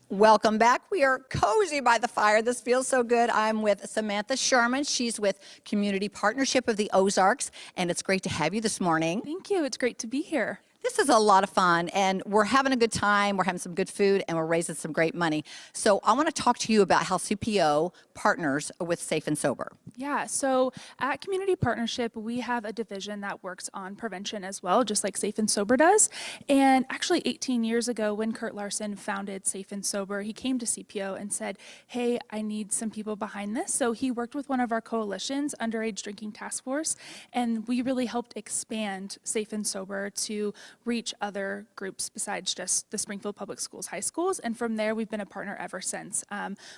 Welcome back. We are cozy by the fire. This feels so good. I'm with Samantha Sherman. She's with Community Partnership of the Ozarks, and it's great to have you this morning. Thank you. It's great to be here. This is a lot of fun, and we're having a good time. We're having some good food, and we're raising some great money. So I want to talk to you about how CPO partners with Safe and Sober. Yeah, so at Community Partnership, we have a division that works on prevention as well, just like Safe and Sober does. And actually 18 years ago, when Kurt Larson founded Safe and Sober, he came to CPO and said, hey, I need some people behind this. So he worked with one of our coalitions, Underage Drinking Task Force, and we really helped expand Safe and Sober to reach other groups besides just the Springfield Public Schools high schools. And from there, we've been a partner ever since.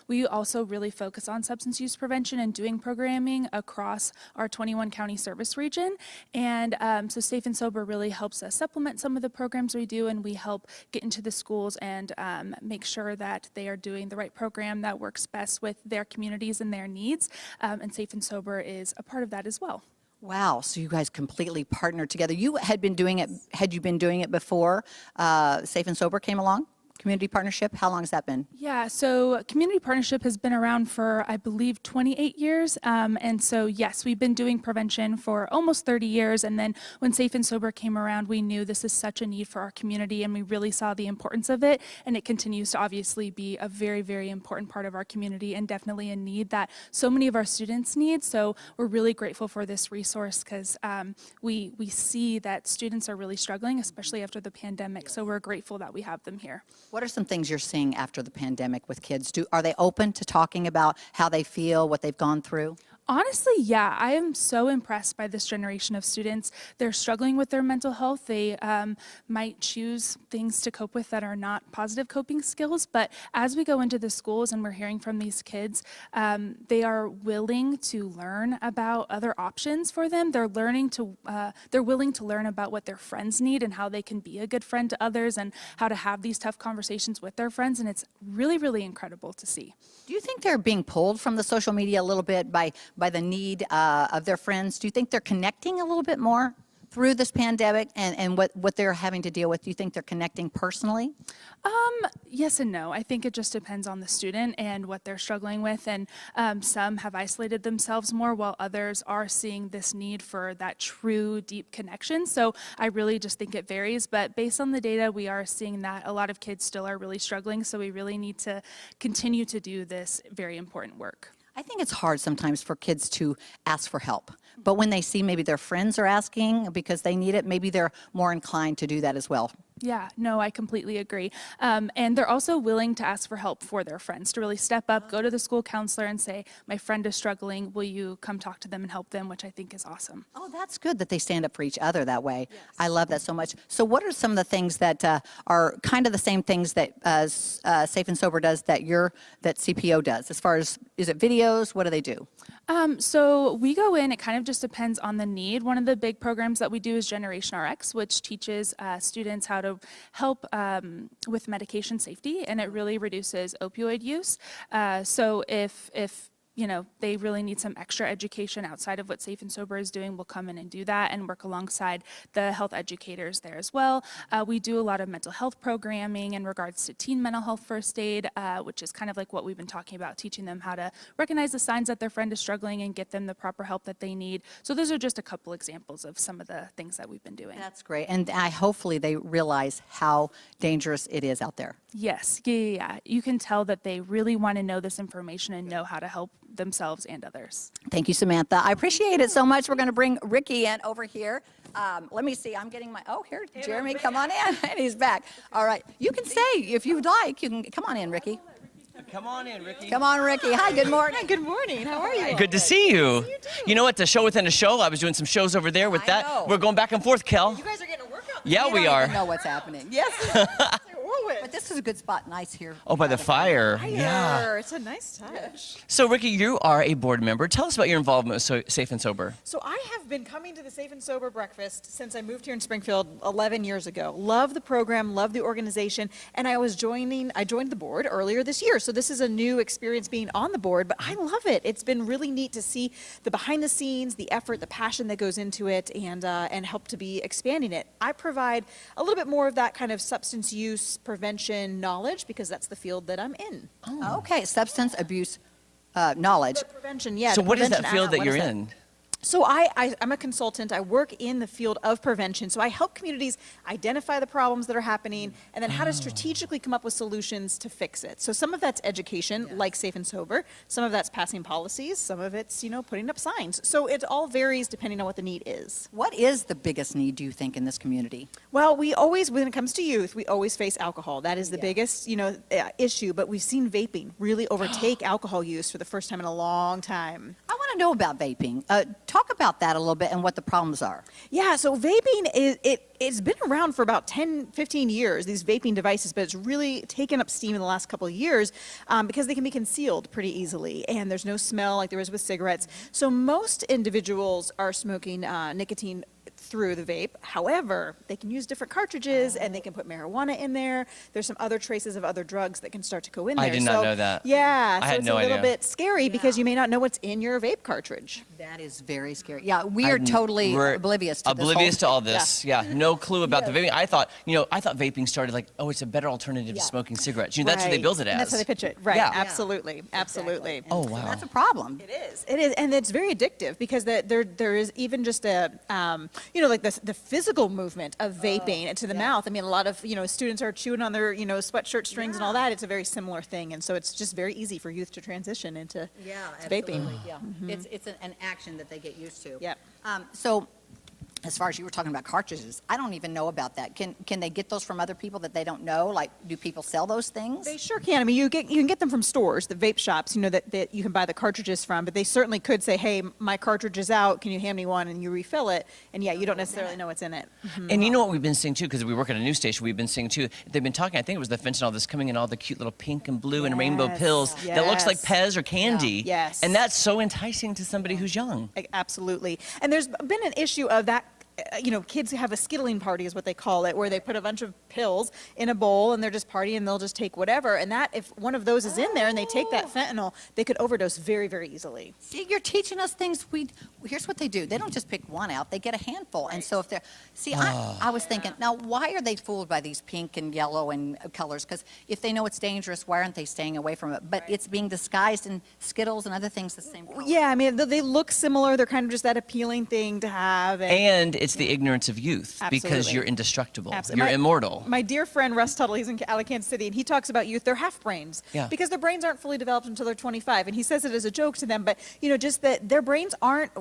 We also really focus on substance use prevention and doing programming across our 21 county service region. And so Safe and Sober really helps us supplement some of the programs we do, and we help get into the schools and make sure that they are doing the right program that works best with their communities and their needs. And Safe and Sober is a part of that as well. Wow, so you guys completely partnered together. You had been doing it before Safe and Sober came along? Community Partnership, how long has that been? Yeah, so Community Partnership has been around for, I believe, 28 years. And so, yes, we've been doing prevention for almost 30 years. And then when Safe and Sober came around, we knew this is such a need for our community, and we really saw the importance of it. And it continues to obviously be a very, very important part of our community, and definitely a need that so many of our students need. So we're really grateful for this resource because we see that students are really struggling, especially after the pandemic. So we're grateful that we have them here. What are some things you're seeing after the pandemic with kids? Are they open to talking about how they feel, what they've gone through? Honestly, yeah, I am so impressed by this generation of students. They're struggling with their mental health. They might choose things to cope with that are not positive coping skills. But as we go into the schools and we're hearing from these kids, they are willing to learn about other options for them. They're willing to learn about what their friends need and how they can be a good friend to others and how to have these tough conversations with their friends. And it's really, really incredible to see. Do you think they're being pulled from the social media a little bit by the need of their friends? Do you think they're connecting a little bit more through this pandemic and what they're having to deal with? Do you think they're connecting personally? Yes and no. I think it just depends on the student and what they're struggling with. And some have isolated themselves more, while others are seeing this need for that true deep connection. So I really just think it varies. But based on the data, we are seeing that a lot of kids still are really struggling. So we really need to continue to do this very important work. I think it's hard sometimes for kids to ask for help. But when they see maybe their friends are asking because they need it, maybe they're more inclined to do that as well. Yeah, no, I completely agree. And they're also willing to ask for help for their friends, to really step up, go to the school counselor and say, my friend is struggling, will you come talk to them and help them, which I think is awesome. Oh, that's good that they stand up for each other that way. Yes. I love that so much. So what are some of the things that are kind of the same things that Safe and Sober does that CPO does? As far as, is it videos? What do they do? So we go in, it kind of just depends on the need. One of the big programs that we do is Generation RX, which teaches students how to help with medication safety, and it really reduces opioid use. So if they really need some extra education outside of what Safe and Sober is doing, we'll come in and do that and work alongside the health educators there as well. We do a lot of mental health programming in regards to teen mental health first aid, which is kind of like what we've been talking about, teaching them how to recognize the signs that their friend is struggling and get them the proper help that they need. So those are just a couple examples of some of the things that we've been doing. That's great. And hopefully they realize how dangerous it is out there. Yes, yeah. You can tell that they really want to know this information and know how to help themselves and others. Thank you, Samantha. I appreciate it so much. We're going to bring Ricky in over here. Let me see. I'm getting here, Jeremy, come on in. And he's back. All right. You can say, if you'd like, you can come on in, Ricky. Come on in, Ricky. Come on, Ricky. Hi, good morning. Hi, good morning. How are you? Good to see you. You know what? The show within a show. I was doing some shows over there with that. Know. We're going back and forth, Kel. You guys are getting a workout. Yeah, we don't are. even know what's happening. Yes. But this is a good spot. Nice here. Oh, by the fire. Yeah. It's a nice touch. So, Ricky, you are a board member. Tell us about your involvement with Safe and Sober. So I have been coming to the Safe and Sober breakfast since I moved here in Springfield 11 years ago. Love the program, love the organization, and I joined the board earlier this year. So this is a new experience being on the board, but I love it. It's been really neat to see the behind the scenes, the effort, the passion that goes into it, and help to be expanding it. I provide a little bit more of that kind of substance use prevention knowledge because that's the field that I'm in. Okay, substance abuse knowledge. The prevention, yeah. So the what is that prevention field aspect, that what you're is in? So I'm a consultant. I work in the field of prevention. So I help communities identify the problems that are happening and then how to strategically come up with solutions to fix it. So some of that's education, like Safe and Sober. Some of that's passing policies. Some of it's, putting up signs. So it all varies depending on what the need is. What is the biggest need, do you think, in this community? Well, we always, when it comes to youth, we always face alcohol. That is the biggest, issue. But we've seen vaping really overtake alcohol use for the first time in a long time. I want to know about vaping. Talk about that a little bit and what the problems are. Yeah, so vaping it's been around for about 10, 15 years, these vaping devices, but it's really taken up steam in the last couple of years because they can be concealed pretty easily and there's no smell like there is with cigarettes. So most individuals are smoking nicotine through the vape. However, they can use different cartridges and they can put marijuana in there. There's some other traces of other drugs that can start to go in there. I did not know that. Yeah, I so had it's no a little idea. bit scary because you may not know what's in your vape cartridge. That is very scary. Yeah, we are totally We're oblivious to oblivious this to all this. Yeah, no clue about the vaping. I thought vaping started like, oh, it's a better alternative to smoking cigarettes. That's what they Right. build it as. And that's how they pitch it. Right, Yeah. absolutely, absolutely. And Oh, so wow. that's a problem. It is, and it's very addictive because there is even just a, like the physical movement of vaping to the mouth. I mean, a lot of students are chewing on their sweatshirt strings and all that. It's a very similar thing, and so it's just very easy for youth to transition into to vaping. Yeah, it's an action that they get used to. Yep. So, as far as you were talking about cartridges, I don't even know about that. Can they get those from other people that they don't know? Like, do people sell those things? They sure can. I mean, you can get them from stores, the vape shops, that you can buy the cartridges from. But they certainly could say, "Hey, my cartridge is out. Can you hand me one?" And you refill it. And yeah, you don't necessarily know what's in it. And you know what we've been seeing too, because we work at a news station, we've been seeing too, they've been talking, I think it was the fentanyl that's coming in all the cute little pink and blue and rainbow Yes, pills that looks like yes. Pez or candy. Yes. And that's so enticing to somebody who's young. Absolutely. And there's been an issue of that. Kids have a skittling party is what they call it, where they put a bunch of pills in a bowl and they're just partying and they'll just take whatever. And that, if one of those is in there and they take that fentanyl, they could overdose very, very easily. See, you're teaching us things. Here's what they do. They don't just pick one out. They get a handful. And so if they're, I was thinking, now why are they fooled by these pink and yellow and colors? Because if they know it's dangerous, why aren't they staying away from it? But it's being disguised in Skittles and other things the same color. Yeah, I mean, they look similar. They're kind of just that appealing thing to have. And it's the ignorance of youth because Absolutely. you're indestructible. Absolutely. You're immortal. My dear friend Russ Tuttle, he's out of Kansas City, and he talks about youth. They're half brains because their brains aren't fully developed until they're 25. And he says it as a joke to them, but just that their brains aren't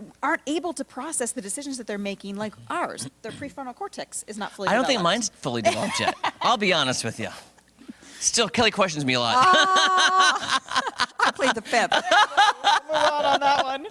able to process the decisions that they're making like ours. Their prefrontal cortex is not fully I don't developed. think mine's fully developed yet. I'll be honest with you. Still, Kelly questions me a lot. I plead the fifth. Move on that one.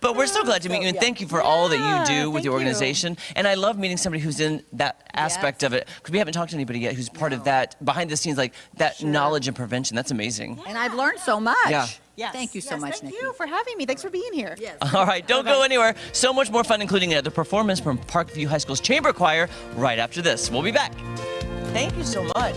But we're so glad to meet you, and thank you for all that you do with thank your you. organization. And I love meeting somebody who's in that aspect of it, because we haven't talked to anybody yet who's part of that, behind the scenes, like that knowledge and prevention. That's amazing. And I've learned so much. Yeah. Yes. Thank you so much, Thank Nikki. you for having me. Thanks for being here. Yes. All right, don't go anywhere. So much more fun, including another performance from Parkview High School's Chamber Choir right after this. We'll be back. Thank you so much.